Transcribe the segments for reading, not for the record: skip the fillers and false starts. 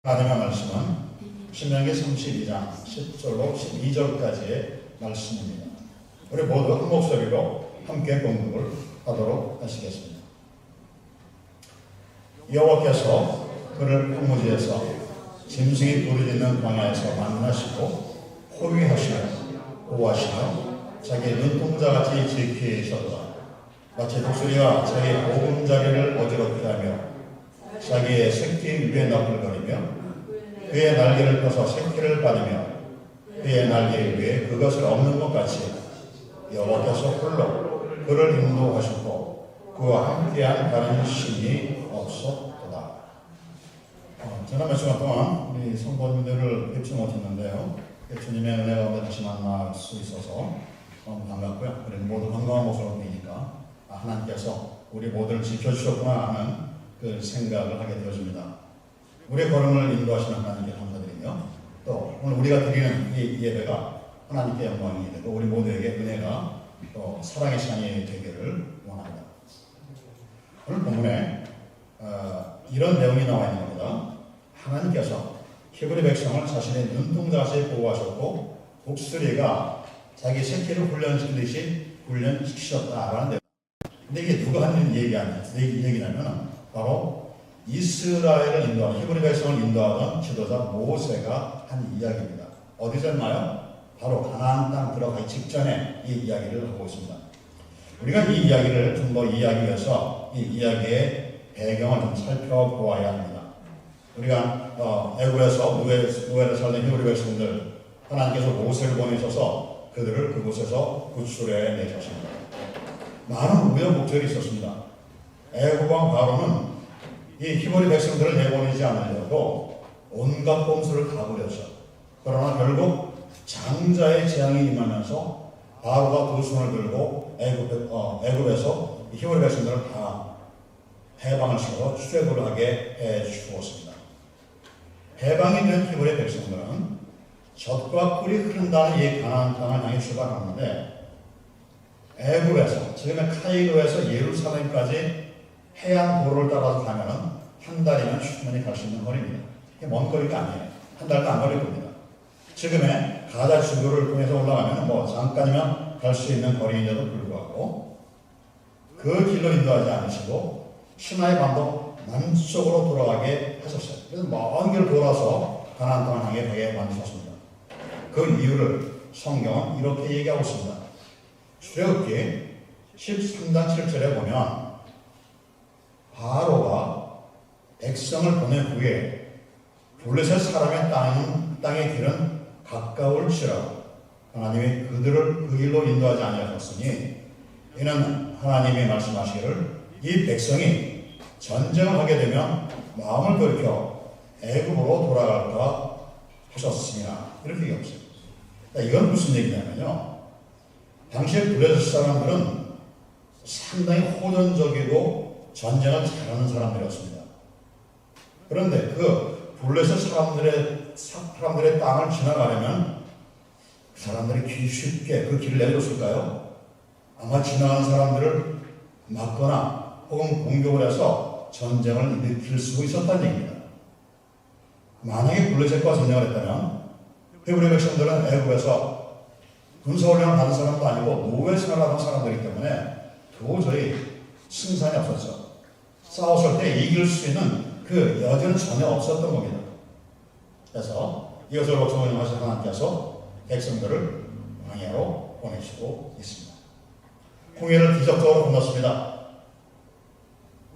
하나님의 말씀은 신명기 32장 10절로 12절까지의 말씀입니다. 우리 모두 한 목소리로 함께 공독을 하도록 하시겠습니다. 여호와께서 그를 황무지에서 짐승이 부르짖는 광야에서 만나시고 호위하시며 보호하시며 자기 눈동자같이 지키셨도다. 마치 독수리가 자기 보금자리를 어지럽게 하며 자기의 새끼 위에 너풀거리며 그의 날개를 펴서 새끼를 받으며 그의 날개 위에 그것을 얻는 것 같이 여호와께서 홀로 그를 인도하셨고 그와 함께한 다른 신이 없었도다. 지난 몇 시간 동안 우리 성도님들을 뵙지 못했는데요. 주님의 은혜 가운데 다시 만날 수 있어서 너무 반갑고요. 우리 모두 건강한 모습을 보이니까 하나님께서 우리 모두를 지켜주셨구나 하는 그 생각을 하게 되어집니다. 우리의 걸음을 인도하시는 하나님께 감사드리며 또 오늘 우리가 드리는 이 예배가 하나님께 영광이 되고 우리 모두에게 은혜가 또 사랑의 시간이 되기를 원합니다. 오늘 본문에 이런 내용이 나와 있는 겁니다. 하나님께서 히브리 백성을 자신의 눈동자같이 보호하셨고 독수리가 자기 새끼를 훈련시키듯이 훈련시키셨다라는 내용. 근데 이게 누가 하는 얘기냐면 바로 이스라엘을 인도하는 히브리 백성을 인도하던 지도자 모세가 한 이야기입니다. 어디서 했나요? 바로 가나안 땅 들어가기 직전에 이 이야기를 하고 있습니다. 우리가 이 이야기를 좀 더 이해하기 위해서 이 이야기의 배경을 좀 살펴보아야 합니다. 우리가 애굽에서 노예를 살던 히브리 백성들 하나님께서 모세를 보내셔서 그들을 그곳에서 구출해 내셨습니다. 많은 우여곡절이 있었습니다. 애굽 왕 바로는 이 히브리 백성들을 내보내지 않으려고 온갖 꼼수를 다 부렸죠. 그러나 결국 장자의 재앙이 임하면서 바로가 두 손을 들고 애굽에서 히브리 백성들을 다 해방을 시켜서 출애굽을 하게 해 주었습니다. 해방이 된 히브리 백성들은 젖과 꿀이 흐른다는 이 가나안 땅을 향해 출발하는데 애굽에서 지금의 카이로에서 예루살렘까지 해안 도로를 따라서 가면은 한 달이면 충분히 갈 수 있는 거리입니다. 이게 먼 거리가 아니에요. 한 달도 안 걸릴 겁니다. 지금의 가자 지구를 통해서 올라가면 잠깐이면 갈 수 있는 거리인데도 불구하고 그 길로 인도하지 않으시고 시나이 반도 남쪽으로 돌아가게 하셨어요. 그래서 먼 길을 돌아서 가나안 땅을 향해 가게 만드셨습니다. 그 이유를 성경은 이렇게 얘기하고 있습니다. 출애굽기 13장 7절에 보면 바로가 백성을 보낸 후에 블레셋 사람의 땅의 길은 가까울지라도 하나님이 그들을 그 길로 인도하지 아니하셨으니 이는 하나님이 말씀하시기를 이 백성이 전쟁을 하게 되면 마음을 돌이켜 애굽으로 돌아갈까 하셨으니라 이렇게 얘기했어요. 이건 무슨 얘기냐면요. 당시에 블레셋 사람들은 상당히 호전적이고 전쟁을 잘하는 사람들이었습니다. 그런데 그 블레셋 사람들의 땅을 지나가려면 그 사람들이 쉽게 그 길을 내줬을까요? 아마 지나가는 사람들을 막거나 혹은 공격을 해서 전쟁을 일으킬 수 있었다는 얘기입니다. 만약에 블레셋과 전쟁을 했다면 히브리 백성들은 애굽에서 군사훈련을 받은 사람도 아니고 노예 생활을 하던 사람들이기 때문에 도저히 승산이 없었죠. 싸웠을 때 이길 수 있는 그 여지는 전혀 없었던 겁니다. 그래서 이것을 적용하신 하나님께서 백성들을 광야로 보내시고 있습니다. 홍해를 기적적으로 건넜습니다.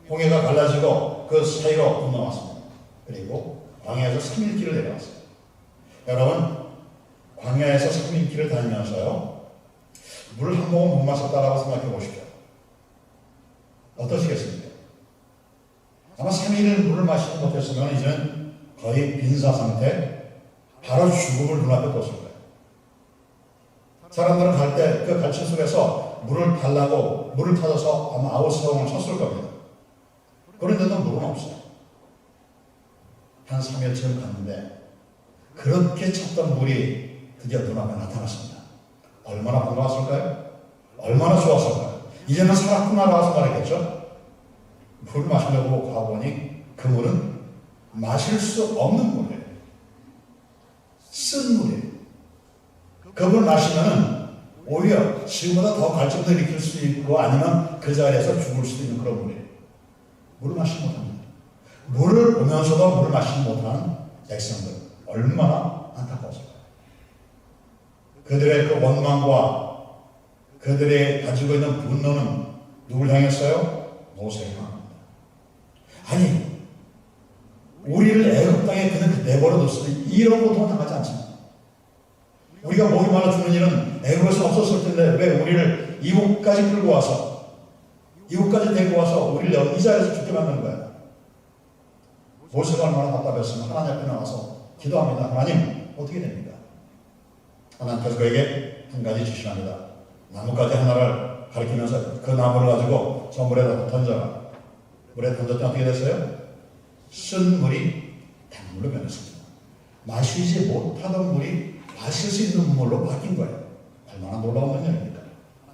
홍해가 갈라지고 그 사이로 건너왔습니다. 그리고 광야에서 3일 길을 내려왔어요. 여러분 광야에서 3일 길을 다니면서요 물 한 모금 못 마셨다라고 생각해 보십시오. 어떠시겠습니까? 아마 3일을 물을 마시지 못했으면 이제는 거의 빈사 상태, 바로 죽음을 눈앞에 뒀을 거예요. 사람들은 갈 때 그 갈증 속에서 물을 달라고 물을 찾아서 아마 아웃사움을 쳤을 겁니다. 그런데도 물은 없어요. 한 3일쯤 갔는데 그렇게 찾던 물이 드디어 눈앞에 나타났습니다. 얼마나 반가웠을까요? 얼마나 좋았을까요? 이제는 살았구나라고 생각했겠죠? 물을 마시려고 가보니 그 물은 마실 수 없는 물이에요. 쓴 물이에요. 그걸 마시면은 오히려 지금보다 더 갈증도 일으킬 수 있고 아니면 그 자리에서 죽을 수도 있는 그런 물이에요. 물을 마시지 못합니다. 물을 보면서도 물을 마시지 못하는 백성들 얼마나 안타까웠을까요? 그들의 그 원망과 그들의 가지고 있는 분노는 누굴 향했어요? 모세를 향합니다. 아니 우리를 애굽 땅에 그는 내버려뒀으니 이런 고통을 당하지 않습니다. 우리가 목이 말라 죽는 일은 애굽에서 없었을 텐데 왜 우리를 이곳까지 끌고 와서 이곳까지 데리고 와서 우리를 이 자리에서 죽게 만드는 거야. 모세가 얼마나 답답했으면 하나님 앞에 나와서 기도합니다. 하나님 어떻게 됩니까? 하나님께서 그에게 한 가지 지시합니다. 나뭇가지 하나를 가리키면서 그 나무를 가지고 저 물에다 던져라. 물에 던졌더니 어떻게 됐어요? 쓴 물이 단물로 변했습니다. 마시지 못하던 물이 마실 수 있는 물로 바뀐 거예요. 얼마나 놀라운 능력입니까?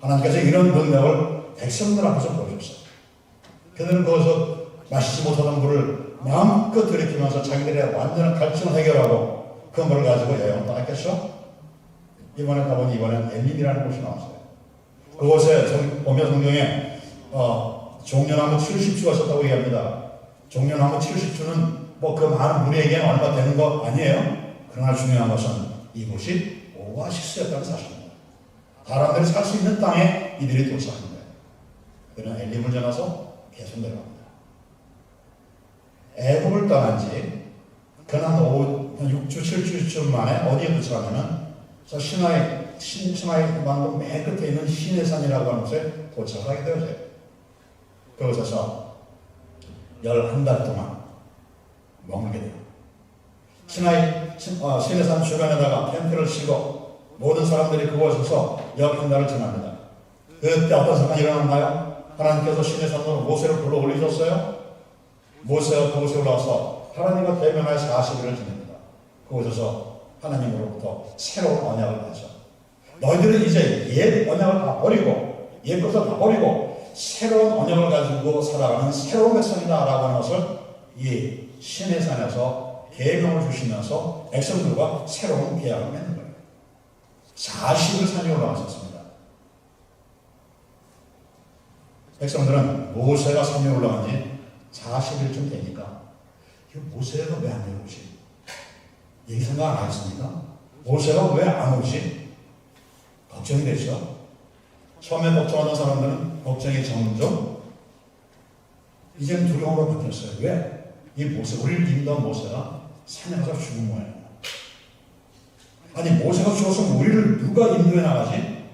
하나님께서 이런 능력을 백성들 앞에서 보여줬어요. 그들은 거기서 마시지 못하던 물을 마음껏 들이키면서 자기들의 완전한 갈증을 해결하고 그 물을 가지고 여행을 떠났겠죠? 이번에 가보니 이번엔 엘림이라는 곳이 나왔어요. 그곳에 보면 성경에 종려나무 70주가 있었다고 얘기합니다. 종려나무 70주는 뭐 그 많은 무리에게는 얼마 되는 거 아니에요. 그러나 중요한 것은 이곳이 오아시스였다는 사실입니다. 사람들이 살 수 있는 땅에 이들이 도착한 거예요. 그러나 엘림을 지나서 계속 내려갑니다. 애굽을 떠난 지 그는 6주, 7주쯤 만에 어디에 도착하냐면 저 시나이 왕국 맨 끝에 있는 시내산이라고 하는 곳에 도착을 하게 되어져요. 그곳에서 11달 동안 머물게 돼요. 시내산 주변에다가 텐트를 치고 모든 사람들이 그곳에서 11달을 지납니다. 그때 어떤 사건이 일어났나요? 하나님께서 시내산으로 모세를 불러 올리셨어요. 모세가 그곳에 올라와서 하나님과 대면하여 40일을 지냅니다. 그곳에서 하나님으로부터 새로운 언약을 받죠. 너희들은 이제 옛 언약을 다 버리고 옛 것을 다 버리고 새로운 언약을 가지고 살아가는 새로운 백성이다 라고 하는 것을 이 시내산에서 계명을 주시면서 백성들과 새로운 계약을 맺는 거예요. 40일 산에 올라가셨습니다. 백성들은 모세가 산에 올라간 지 40일쯤 되니까 모세가 왜 안 내려오지? 얘기 생각 안 하겠습니까? 모세가 왜 안 오지? 걱정이 되죠. 처음에 걱정하던 사람들은 걱정이 점점 이제는 두려움으로 바뀌었어요. 왜? 이 모세, 우리를 인도한 모세가 산에 가서 죽은 모양이야. 아니 모세가 죽었으면 우리를 누가 인도해 나가지?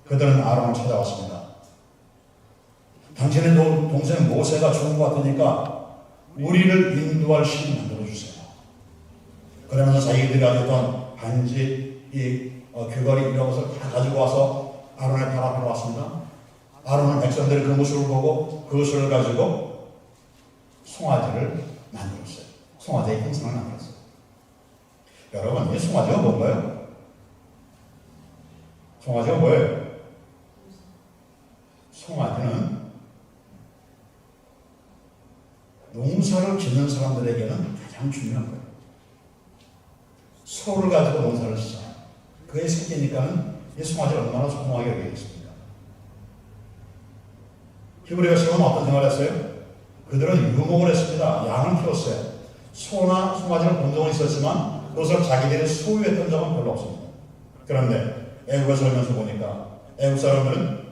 그들은 아론을 찾아왔습니다. 당신의 동생 모세가 죽은 것 같으니까 우리를 인도할 신 만들어주세요. 그러면서 자기들이 가졌던 반지, 귀걸이 이런 것을 다 가지고 와서 아론의 발 앞에 왔습니다. 아론은 백성들이 그 모습을 보고 그것을 가지고 송아지를 만들었어요. 송아지의 형상을 만들었어요. 여러분, 이 송아지가 뭔가요? 송아지가 뭐예요? 송아지는 농사를 짓는 사람들에게는 가장 중요한 거예요. 소를 가지고 농사를 짓잖아요. 그의 새끼니까는 이 송아지를 얼마나 소중하게 여기겠습니까? 히브리 백성은 어떤 생활을 했어요? 그들은 유목을 했습니다. 양을 키웠어요. 소나 송아지를 본 적은 있었지만 그것을 자기들이 소유했던 적은 별로 없습니다. 그런데 애굽에 살면서 보니까 애굽 사람들은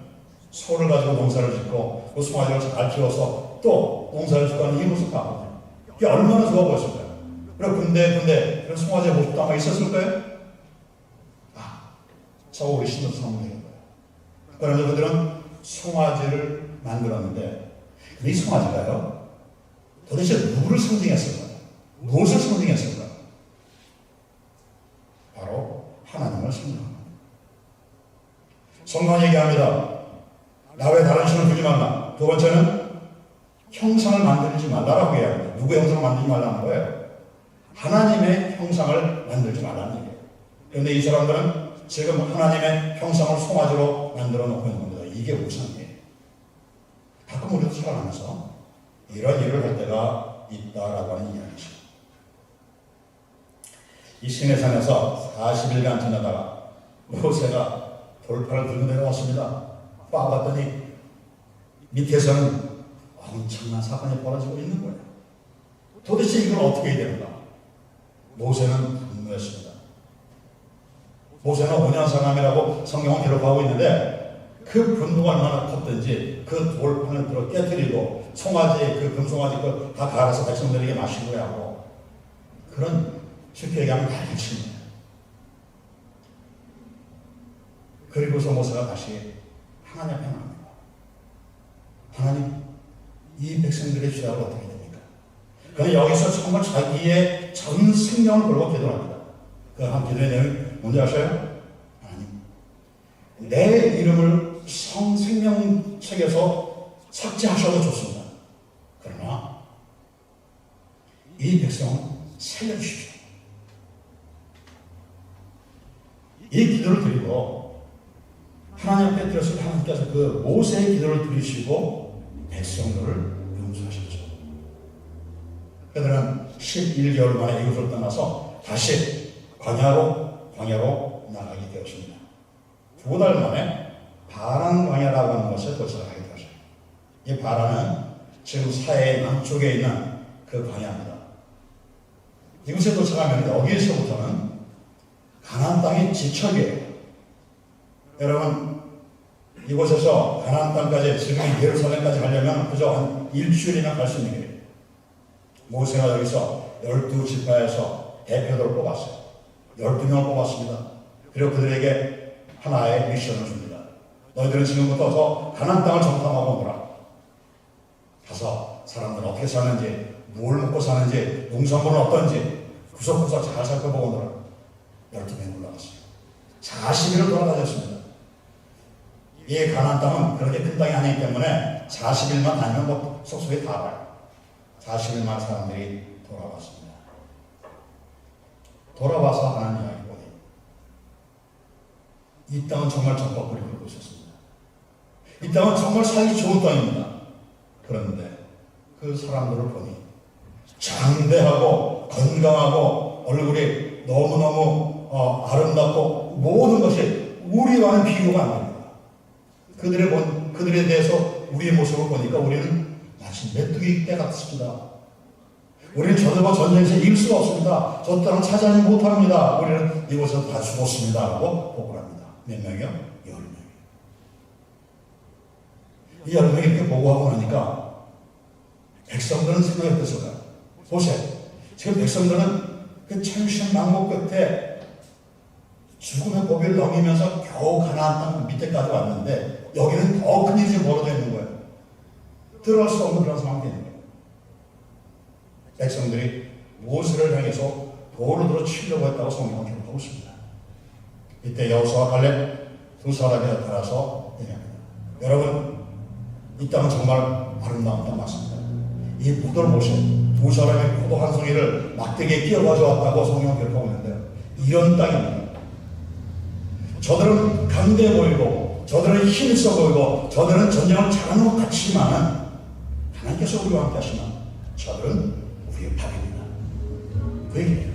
소를 가지고 농사를 짓고 그 송아지를 잘 키워서 또 농사를 짓고 하는 이 모습을 봤거든요. 이게 얼마나 좋아 보였을까요? 그리고 근데 그런 송아지의 모습도 아마 있었을 거예요? 저거 우리 신도 성공인 거예요. 그러면서 그들은 송아지를 만들었는데 이 송아지가요 도대체 누구를 상징했을까요? 무엇을 상징했을까요? 바로 하나님을 상징합니다. 성경은 얘기합니다. 나 외에 다른 신을 두지 말라. 두 번째는 형상을 만들지 말라라고 얘기합니다. 누구의 형상을 만들지 말라는 거예요? 하나님의 형상을 만들지 말라는 얘기예요. 그런데 이 사람들은 지금 하나님의 형상을 송아지로 만들어 놓고 있는 겁니다. 이게 무슨 일이에요? 가끔 우리도 살아가면서 이런 일을 할 때가 있다라고 하는 이야기죠. 이 시내산에서 40일간 지나다가 모세가 돌판을 들고 내려왔습니다. 봐봤더니 밑에서는 엄청난 사건이 벌어지고 있는 거예요. 도대체 이걸 어떻게 해야 되는가? 모세는 분노했습니다. 모세는 5년 사람이라고 성경은 기록하고 있는데 그 분노가 얼마나 컸든지 그 돌판을 들어 깨뜨리고 송아지, 그 금송아지 걸 다 갈아서 백성들에게 마시고 하고 그런 쉽게 얘기하면 달리친 거예요. 그리고서 모세가 다시 하나님 앞에 나옵니다. 하나님, 이 백성들의 죄악을 어떻게 됩니까? 그는 여기서 정말 자기의 전 생명을 걸고 기도합니다. 그 한 기도의 내용이 뭔지 아셔요? 하나님, 내 이름을 생명책에서 삭제하셔도 좋습니다. 그러나 이 백성은 살려주십시오. 이 기도를 드리고 하나님 앞에 드렸을 때 하나님께서 그 모세의 기도를 들으시고 백성들을 용서하셨죠. 그들은 11개월 만에 이곳을 떠나서 다시 광야로 나가게 되었습니다. 2달 만에 바란 광야라고 하는 곳에 도착하게 되었어요. 이 바란은 지금 사해의 남쪽에 있는 그 광야입니다. 이곳에 도착하면 여기에서부터는 가나안 땅의 지척이에요. 여러분, 이곳에서 가나안 땅까지, 지금 예루살렘까지 가려면 그저 한 일주일이나 갈 수 있는 길이에요. 모세가 여기서 12지파에서 대표들을 뽑았어요. 12명을 뽑았습니다. 그리고 그들에게 하나의 미션을 줍니다. 너희들은 지금부터 저 가나안 땅을 정탐하고 오너라. 가서 사람들은 어떻게 사는지, 뭘 먹고 사는지, 농산물은 어떤지 구석구석 잘 살펴보고 오너라. 12명이 올라갔어요. 40일을 돌아다녔습니다. 이 가나안 땅은 그렇게 큰 땅이 아니기 때문에 40일만 다니면 뭐 속속이 다 알아요. 40일만 사람들이 돌아왔습니다. 돌아와서 하나님 이야기 보니 이 땅은 정말 정박물이 흐르고 있었습니다. 이 땅은 정말 살기 좋은 땅입니다. 그런데 그 사람들을 보니 장대하고 건강하고 얼굴이 너무너무 아름답고 모든 것이 우리와는 비교가 안 됩니다. 그들에 대해서 우리의 모습을 보니까 우리는 마치 메뚜기 떼 같습니다. 우리는 저들과 전쟁에서 이길 수가 없습니다. 저 땅을 차지하지 못합니다. 우리는 이곳에서 다 죽었습니다. 라고 보고를 합니다. 몇 명이요? 10명이요. 이 10명이 이렇게 보고하고 나니까 백성들은 생각이 어땠을까요? 보세요. 지금 백성들은 그 천신 망목 끝에 죽음의 고비를 넘기면서 겨우 가나안 땅 밑에까지 왔는데 여기는 더 큰 일이 벌어져 있는 거예요. 들어갈 수 없는 그런 상황이 되는 거예요. 백성들이 모세를 향해서 돌을 들어 치려고 했다고 성경은 기록하고 있습니다. 이때 여호수아와 갈렙 두 사람이 나타나서 얘기합니다. 여러분, 이 땅은 정말 아름다운 땅 맞습니다. 이 무덤 모세 두 사람의 포도 한 송이를 막대기에 끼어 가져왔다고 성경은 기록하고 있는데요. 이런 땅입니다. 저들은 강대 보이고 저들은 힘있어 보이고 저들은 전쟁을 잘하는 것 같지만 하나님께서 우리와 함께 하시면 저들은 우리의 밥입니다. 그 얘기예요.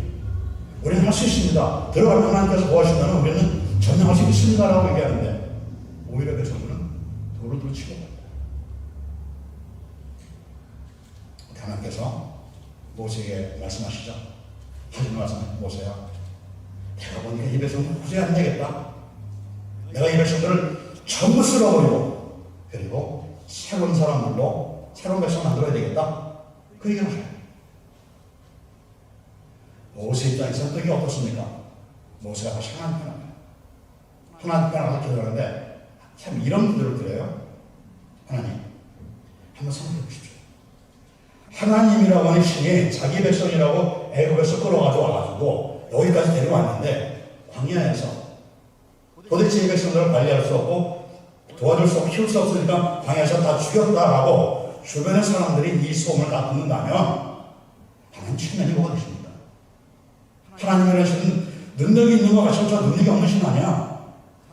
우리는 할 수 있습니다. 들어가면 하나님께서 도와주시면 우리는 전쟁할 수 있습니다 라고 얘기하는데 오히려 백성들은 돌을 들어 치고 갑니다. 하나님께서 모세에게 말씀하시죠. 하신 말씀, 모세야, 내가 보니까 이 백성들 도저히 안 되겠다. 내가 이 백성들을 전부 쓸어버리고 그리고 새로운 사람들로 새로운 백성 만들어야 되겠다. 그 얘기를 하셔요. 모세 입장에서는 그게 어떻습니까? 모세가 다시 하나님 편합니다. 하나님 편하고 기도하는데 참 이런 분들을 드려요. 하나님, 한번 생각해 보십시오. 하나님이라고 하는 신이 자기 백성이라고 애굽에서 끌어가지고 와가지고 여기까지 데려왔는데 광야에서 도대체 이 백성들을 관리할 수 없고 도와줄 수 없고 키울 수 없으니까 광야에서 다 죽였다라고 주변의 사람들이 이 소문을 다 듣는다면 하나님 체면이 뭐가 되십니까? 하나님이라는 신은 능력이 있는 것 같지만 저 능력이 없는 신 아니야.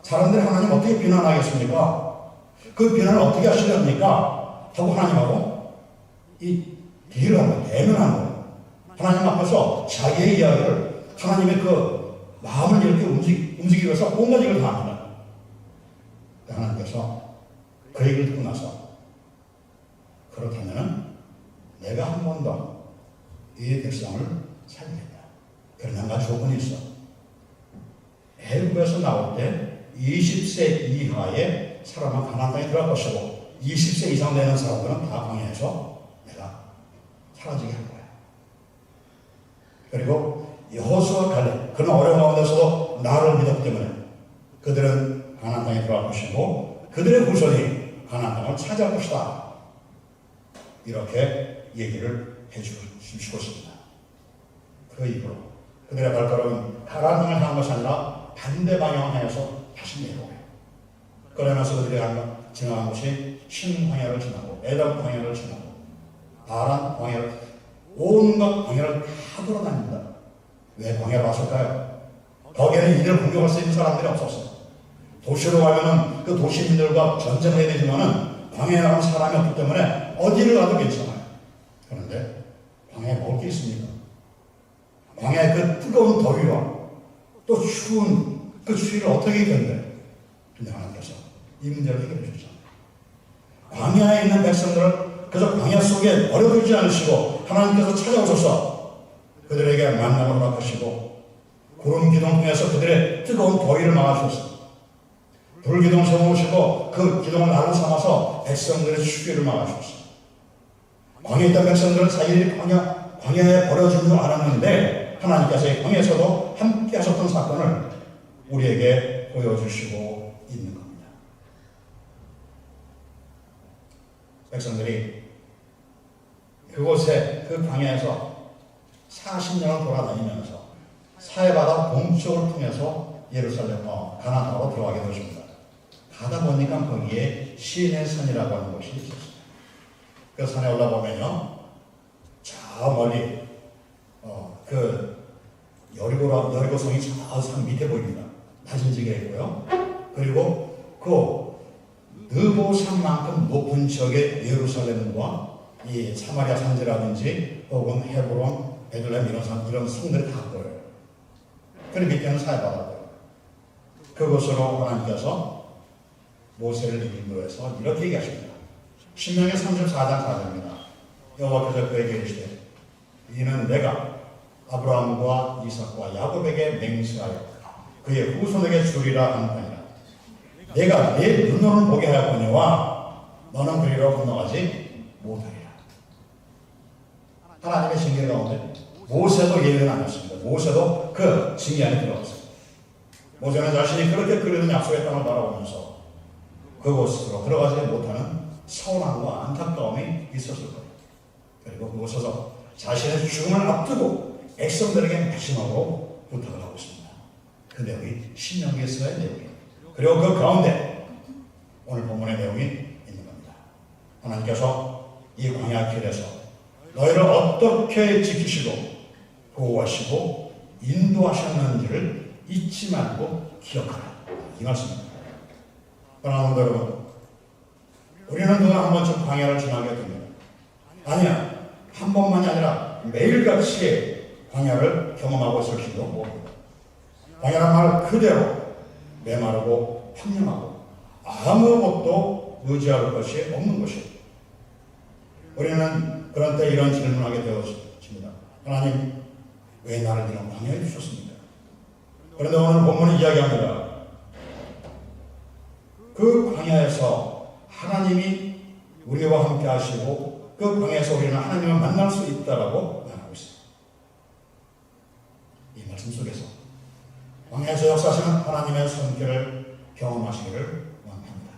사람들이 하나님 어떻게 비난하겠습니까? 그 비난을 어떻게 하시렵니까? 하고 하나님하고 이 딜을 하는 거예요. 대면하는 거예요. 하나님 앞에서 자기의 이야기를 하나님의 그 마음을 이렇게 움직이기 위해서 온갖 일을 다 합니다. 하나님께서 그 얘기를 듣고 나서 그렇다면 내가 한 번 더 이 백성을 살리겠다. 그런 한 가지 조건이 있어. 애굽에서 나올 때 20세 이하의 사람은 가나안 땅에 들어갈 것이고 20세 이상 되는 사람들은 다 광야에서 내가 사라지게 할 거야. 그리고 여호수아 갈렙, 그는 어려운 가운데서도 나를 믿었기 때문에 그들은 가나안 땅에 들어갈 것이고 그들의 후손이 가나안 땅을 차지할 것이다. 이렇게 얘기를 해주시고 있습니다. 그 이후로 그들의 발걸음은 가나안 땅을 향한 것이 아니라 반대 방향을 향해서 다시 내려오요. 그러면서 그들이 지나간 곳이 신광야를 지나고 에돔 광야를 지나고 아란 광야를 온갖 광야를 다 돌아다닙니다. 왜 광야를 왔을까요? 거기에는 이들 공격할 수 있는 사람들이 없었어요. 도시로 가면은 그 도시민들과 전쟁을 해야 되지만은 광야에 나온 사람이 없기 때문에 어디를 가도 괜찮아요. 그런데 광야에 먹을 게 있습니까? 광야의 그 뜨거운 더위와 또 추운 그 추위를 어떻게 견뎌요? 근데 하나님께서 이 문제를 해결해 주셨잖아요. 광야에 있는 백성들을 그저 광야 속에 버려두지 않으시고 하나님께서 찾아오셔서 그들에게 만남을 허락하시고 구름 기둥 통해서 그들의 뜨거운 더위를 막아주셨어요. 불 기둥 세워오시고 그 기둥을 나로 삼아서 백성들의 추위를 막아주셨어요. 광야에 있던 백성들은 자기들이 광야에 버려진 줄 알았는데 하나님께서 이 광야에서도 함께 하셨던 사건을 우리에게 보여주시고 있는 겁니다. 백성들이 그곳에 그 광야에서 40년을 돌아다니면서 사해바다 동쪽을 통해서 가나안 땅으로 들어가게 되었습니다. 가다 보니까 거기에 시내 산이라고 하는 곳이 있었어요. 그 산에 올라보면요, 저 멀리 그 여리고성이 저 산 밑에 보입니다. 낮은 지게 있고요. 그리고 그 느보산만큼 높은 지역의 예루살렘과 이 사마리아 산지라든지 혹은 헤브론, 베들레헴 이런 성들이 다 보여요. 그리고 밑에는 사해바다고요. 그곳으로 하나님께서 모세를 인도해서 이렇게 얘기하십니다. 신명기 34장 4절입니다. 여호와께서 그에게 이르시되 이는 내가 아브라함과 이삭과 야곱에게 맹세하여 그의 후손에게 주리라 한 바니라. 내가 내 눈으로 보게 하였거니와 너는 그리로 건너가지 못하리라. 하나님의 징계 가운데 모세도 예외는 아니었습니다. 모세도 그 징계 안에 들어갔어요. 모세는 자신이 그렇게 그리는 약속의 땅을 바라보면서 그곳으로 들어가지 못하는 서운함과 안타까움이 있었을 거예요. 그리고 그곳에서 자신의 죽음을 앞두고 백성들에게 배신하고 부탁을 하고 있습니다. 그 내용이 신명기에서의 내용이에요. 그리고 그 가운데 오늘 본문의 내용이 있는 겁니다. 하나님께서 이 광야 길에서 너희를 어떻게 지키시고 보호하시고 인도하셨는지를 잊지 말고 기억하라. 이 말씀입니다. 사랑하는 여러분, 우리는 누가 한 번쯤 광야를 지나게 됩니다. 아니야, 한 번만이 아니라 매일같이 광야를 경험하고 있을지도 모릅니다. 광야란 말 그대로 메마르고 평령하고 아무것도 의지할 것이 없는 것이에요. 우리는 그런 때 이런 질문을 하게 되었습니다. 하나님, 왜 나를 이런 광야에 주셨습니까? 그런데 오늘 본문은 이야기합니다. 그 광야에서 하나님이 우리와 함께 하시고 그 광야에서 우리는 하나님을 만날 수 있다라고 말하고 있습니다. 이 말씀 속에서 광야에서 역사하시는 하나님의 손길을 경험하시기를 원합니다.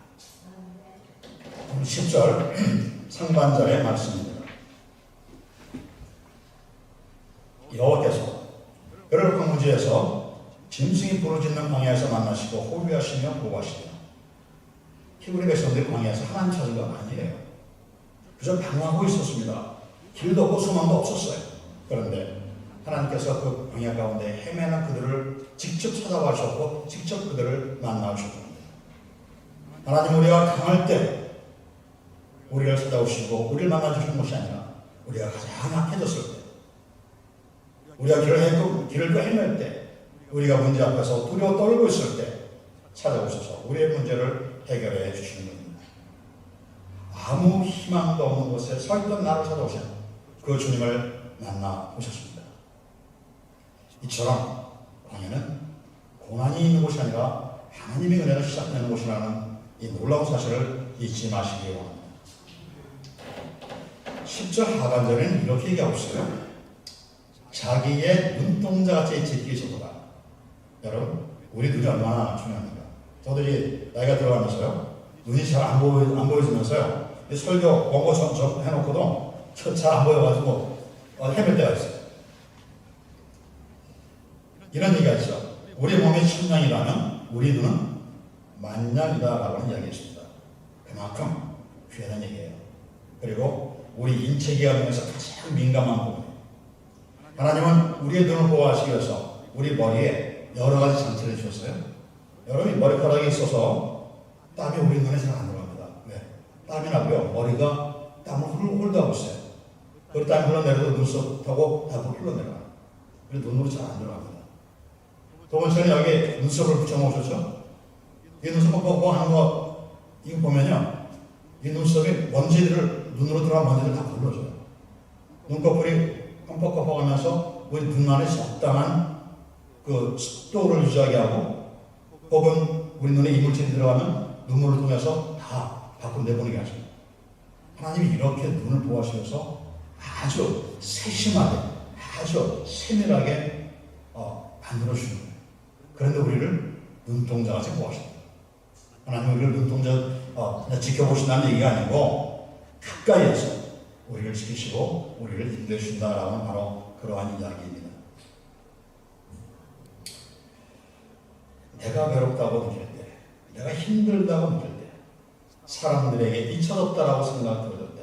오늘 10절 상반절의 말씀입니다. 여호와께서 그를 황무지에서 짐승이 부르짖는 광야에서 만나시고 호위하시며 보호하시며. 히브리 백성들이 광야에서 하나님 찾은 거 아니에요. 그저 방황하고 있었습니다. 길도 없고 소망도 없었어요. 그런데 하나님께서 그 광야 가운데 헤매는 그들을 직접 찾아가셨고 직접 그들을 만나주셨습니다. 하나님, 우리가 강할 때 우리를 찾아오시고 우리를 만나주시는 것이 아니라 우리가 가장 약해졌을 때, 우리가 길을 헤맬 때, 우리가 문제 앞에서 두려워 떨고 있을 때 찾아오셔서 우리의 문제를 해결해 주시는 분입니다. 아무 희망도 없는 곳에 서 있던 나를 찾아오신 그 주님을 만나 오셨습니다. 이처럼 광야는 고난이 있는 곳이 아니라 하나님의 은혜가 시작되는 곳이라는 이 놀라운 사실을 잊지 마시기 바랍니다. 10절 하반절에는 이렇게 얘기하고 있어요. 자기의 눈동자같이 지키시도다. 여러분, 우리 눈이 얼마나 중요합니까? 저도 이제 나이가 들어가면서요, 눈이 잘 안 보여지면서요, 설교 원고 해놓고도 잘 안 보여가지고 헤맬 때가 있어요. 이런 얘기가 있죠. 우리 몸이 천냥이라면 우리 눈은 만냥이다라고 하는 이야기가 있습니다. 그만큼 귀하다는 얘기예요. 그리고 우리 인체계가 중에서 가장 민감한 부분이에요. 하나님은 우리의 눈을 보호하시기 위해서 우리 머리에 여러 가지 장치를 주셨어요. 여러분이 머리카락이 있어서 땀이 우리 눈에 잘 안 들어갑니다. 왜? 땀이 나고요. 머리가 땀을 홀더하고 있어요. 그 땀이 흘러내려도 눈썹하고 땀을 흘러내려가요. 그래서 눈으로 잘 안 들어갑니다. 두 번째는 여기 눈썹을 붙여놓으셨죠? 이 눈썹 보고 하는 거, 이거 보면요. 이 눈썹이 먼지들을, 눈으로 들어간 먼지를 다 걸러줘요. 눈꺼풀이 껌뻑껌뻑 하면서 우리 눈 안에 적당한 그 습도를 유지하게 하고, 혹은 우리 눈에 이물질이 들어가면 눈물을 통해서 다 밖으로 내보내게 하십니다. 하나님이 이렇게 눈을 보호하시면서 아주 세심하게, 아주 세밀하게 만들어주는 거예요. 그런데 우리를 눈동자같이 보호하십니다. 하나님 우리를 눈동자 지켜보신다는 얘기가 아니고 가까이에서 우리를 지키시고 우리를 인도해 주신다라는 바로 그러한 이야기입니다. 내가 괴롭다고 느낄 때, 내가 힘들다고 느낄 때, 사람들에게 잊혀졌다라고 생각이 들어질 때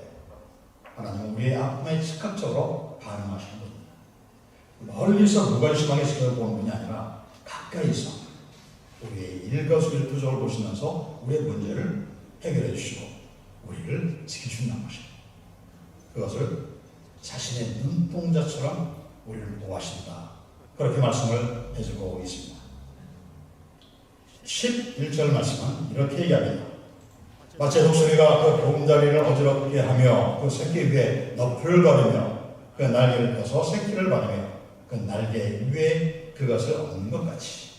하나님은 우리의 아픔에 즉각적으로 반응하시는 분입니다. 멀리서 무관심하게 지켜보는 분이 아니라 가까이서 우리의 일거수일투족을 보시면서 우리의 문제를 해결해 주시고 우리를 지켜준다는 것입니다. 그것을 자신의 눈동자처럼 우리를 보호하신다. 그렇게 말씀을 해주고 있습니다. 11절 말씀은 이렇게 얘기합니다. 마치 독수리가 그 보금자리를 어지럽게 하며 그 새끼 위에 너풀거리며 그 날개를 펴서 새끼를 받으며 그 날개 위에 그것을 얻는 것 같이.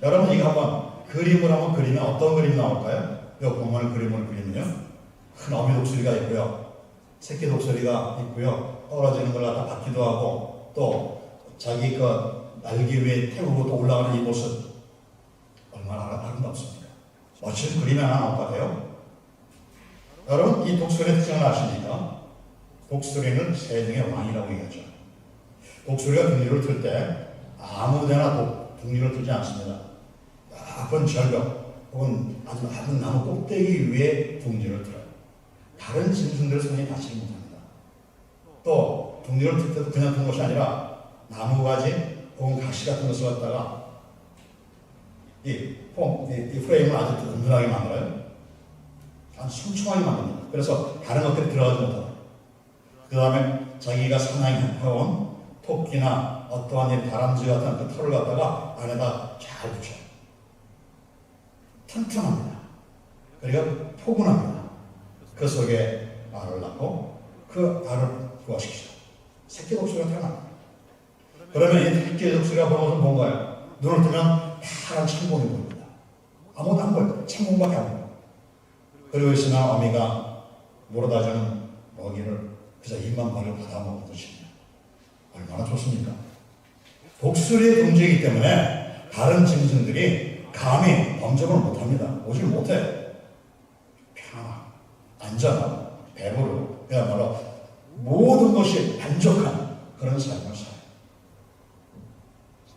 여러분 이거 한번 그림을 한번 그리면 어떤 그림 나올까요? 이 보면 그림을 그리면요, 큰 어미 독수리가 있고요, 새끼 독수리가 있고요, 떨어지는 걸 갖다 받기도 하고 또 자기 그 날개 위에 태우고 또 올라가는 이 모습 얼마나 아름답습니까? 멋진 그림이 하나 나올 것 같아요. 여러분 이 독수리의 특징을 아십니까? 독수리는 새중의 왕이라고 얘기하죠. 독수리가 둥지를 틀 때 아무데나 둥지를 틀지 않습니다. 높은 절벽 혹은 아주 낮은 나무 꼭대기 위에 둥지를 틀어요. 다른 짐승들을 손에 닿지 못합니다. 또 둥지를 틀 때도 그냥 튼 것이 아니라 나무가지 혹은 가시 같은 것을 갖다가 이 프레임을 아주 든든하게 만들어요. 아주 촘촘하게 만듭니다. 그래서 다른 것들이 들어가지 못하고, 그 다음에 자기가 사냥해온 토끼나 어떠한 다람쥐 같은 그 털을 갖다가 안에다 잘 붙여요. 튼튼합니다. 그리고 포근합니다. 그 속에 알을 낳고 그 알을 부화시키죠. 새끼 독수리가 태어납니다. 그러면 이 새끼 독수리가 보는 것은 뭔가요? 눈을 뜨면 파란 창공이 보입니다. 아무것도 안 보여요. 창공밖에 안 보여요. 그리고 있으나 어미가 물어다주는 먹이를 그저 입만 벌려 받아먹듯이 얼마나 좋습니까? 독수리의 둥지이기 때문에 다른 짐승들이 감히 범접을 못합니다. 오질 못해요. 평안, 안전하고 배부르고 그야말로 모든 것이 만족한 그런 삶을 살아요.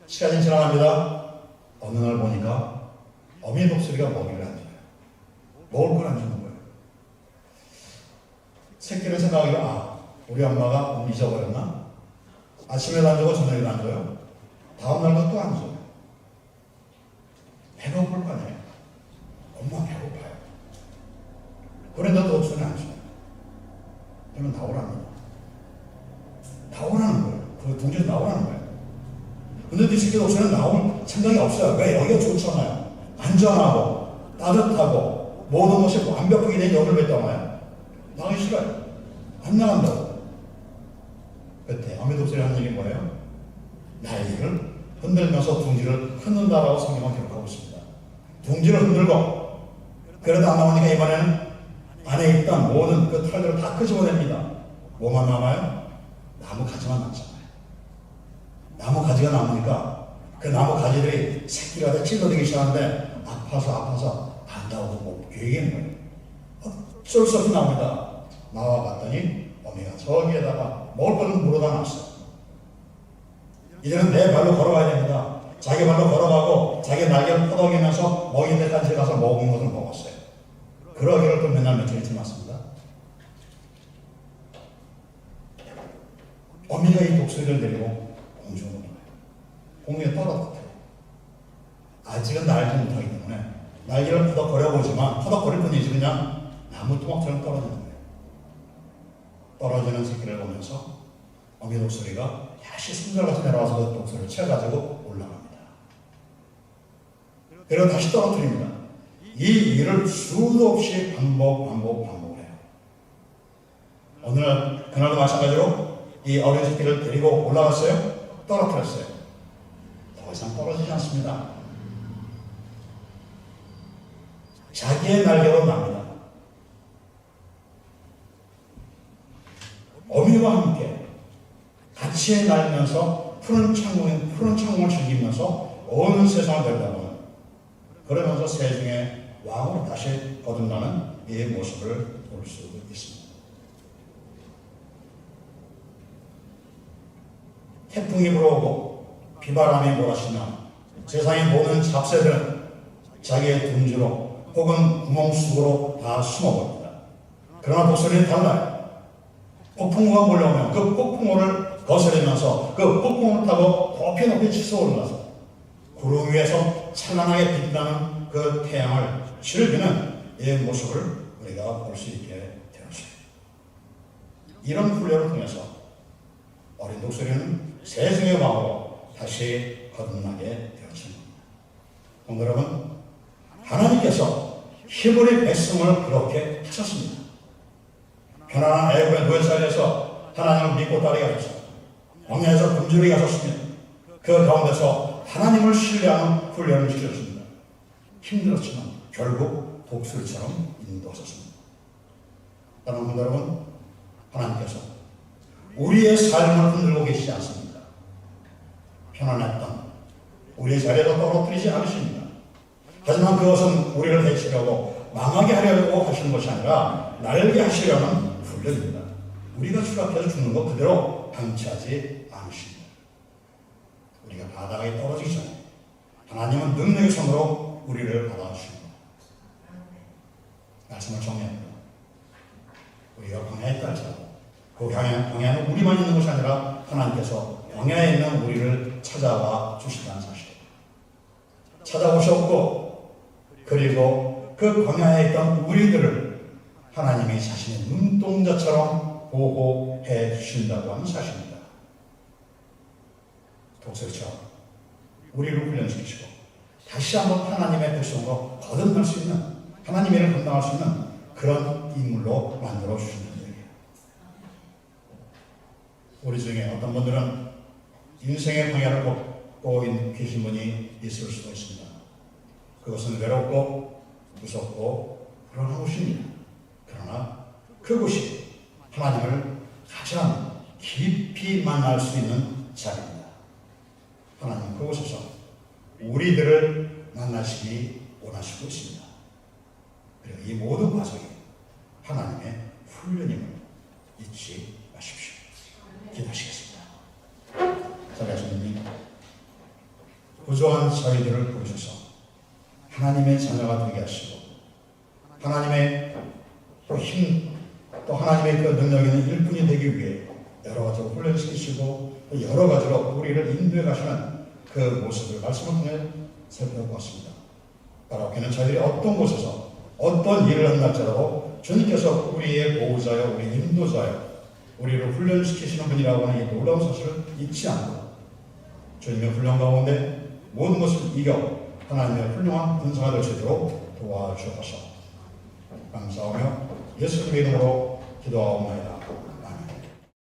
시간이 지나갑니다. 어느 날 보니까 어미 독수리가 먹이를 안 줘요. 먹을 걸 안 주는 거예요. 새끼를 생각하기로 우리 엄마가 오늘 잊어버렸나? 아침에도 안 주고 저녁에도 안 줘요. 다음 날도 또 안 줘요. 배고플 거 아니에요. 엄마 배고파요. 그런데도 독수리는 안 줘요. 그러면 나오랍니다. 동지로 나오라는 거예요. 근데 뒤집기 독서는 나올 생각이 없어요. 왜? 여기가 좋잖아요. 안전하고 따뜻하고 모든 것이 완벽하게 된 여기를 왜 떠나요? 나가기 싫어요. 안 나간다고. 그때 아메 독서리 하는 얘기 뭐예요? 날개를 흔들면서 둥지를 흔든다라고 성경은 기록하고 있습니다. 둥지를 흔들고 그러다 안 나오니까 이번에는 안에 있던 모든 그 털들을 다 끄집어냅니다. 뭐만 남아요? 나무 가지만 남잖아요. 나무 가지가 남으니까 그 나무 가지들이 새끼가 다 찔러대기 시작하는데 아파서 안 나오고 못 괴기는 거예요. 어쩔 수 없이 나옵니다. 나와봤더니 어미가 저기에다가 먹을 거는 물어다 놨어요. 이제는 내 발로 걸어가야 됩니다. 자기 발로 걸어가고 자기 날개를 퍼덕이면서 먹인 데까지 가서 먹은 것을 먹었어요. 그러기를 또 맨날 며칠 지났습니다. 어미가 이 독수리를 데리고 공중으로 가요. 공중에 떨어졌대요. 아직은 날지 못하기 때문에 날개를 퍼덕거려보지만 퍼덕거릴 뿐이지 그냥 나무 토막처럼 떨어지는 거예요. 떨어지는 새끼를 보면서 어미 독수리가 다시 손절같이 내려와서 그 독수리를 채가지고 올라갑니다. 그리고 다시 떨어뜨립니다. 이 일을 수도 없이 반복을 해요. 오늘 그날도 마찬가지로 이 어린 새끼를 데리고 올라갔어요. 떨어뜨렸어요. 더 이상 떨어지지 않습니다. 자기의 날개로 납니다. 어미와 함께 같이 날면서 푸른 창문을 즐기면서 온 세상을 내려다보는 그러면서 세중의 왕으로 다시 거듭나는 이 모습을 볼 수 있습니다. 태풍이 불어오고 비바람이 몰아치면 세상의 모든 잡새들은 자기의 둥지로 혹은 구멍 속으로 다 숨어버립니다. 그러나 독수리는 달라요. 폭풍우가 몰려오면 그 폭풍우를 거스르면서 그 폭풍우를 타고 높이 치솟아 올라서 구름 위에서 찬란하게 빛나는 그 태양을 즐기는 이 모습을 우리가 볼 수 있게 되었습니다. 이런 훈련을 통해서 어린 독수리는 세상의 왕으로 다시 거듭나게 되었습니다. 여러분, 하나님께서 히브리 백성을 그렇게 하셨습니다. 편안한 애굽의 노예살에서 하나님을 믿고 따르게 하셨습니다. 광야에서 금주를 하셨습니다. 그 가운데서 하나님을 신뢰하는 훈련을 시켜줬습니다. 힘들었지만 결국 독수리처럼 인도하셨습니다. 사랑하는 여러분, 하나님께서 우리의 삶을 흔들고 계시지 않습니다. 편안했던 우리의 자리에서 떨어뜨리지 않으십니다. 하지만 그것은 우리를 해치려고 망하게 하려고 하시는 것이 아니라 날게 하시려는 훈련입니다. 우리가 추락해서 죽는 것 그대로 방치하지 않으십니다. 우리가 바닥에 떨어지기 전에 하나님은 능력의 손으로 우리를 받아주십니다. 말씀을 정리합니다. 우리가 광야에 있다 할지라도 그 광야는 우리만 있는 것이 아니라 하나님께서 광야에 있는 우리를 찾아와 주신다는 사실입니다. 찾아오셨고 그리고 그 광야에 있던 우리들을 하나님이 자신의 눈동자처럼 보호해 주신다고 하는 사실입니다. 독수리처럼 우리를 훈련시키시고 다시 한번 하나님의 백성으로 거듭날 수 있는 하나님의 일을 감당할 수 있는 그런 인물로 만들어 주신다는 얘기예요. 우리 중에 어떤 분들은 인생의 광야를 걷고 계신 분이 있을 수도 있습니다. 그것은 외롭고 무섭고 그런 곳입니다. 그러나 그곳이 하나님을 가장 깊이 만날 수 있는 자리입니다. 하나님은 그곳에서 우리들을 만나시기 원하시고 있습니다. 그리고 이 모든 과정이 하나님의 훈련임을 잊지 마십시오. 기도하시겠습니다. 자비하시는 부족한 저희들을 부르셔서 하나님의 자녀가 되게 하시고 하나님의 또 하나님의 그 능력 있는 일꾼이 되기 위해 여러 가지로 훈련시키시고 여러 가지로 우리를 인도해 가시는 그 모습을 말씀을 통해 살펴보았습니다. 바라옵기는 저희들이 어떤 곳에서 어떤 일을 한날지라도 주님께서 우리의 보호자여 우리 인도자여 우리를 훈련시키시는 분이라고 하는 이 놀라운 사실을 잊지 않고 주님의 훈련 가운데 모든 것을 이겨 하나님의 훌륭한 군사가 될 수 있도록 도와주옵소서. 감사하며 예수님의 이름으로 기도하옵나이다.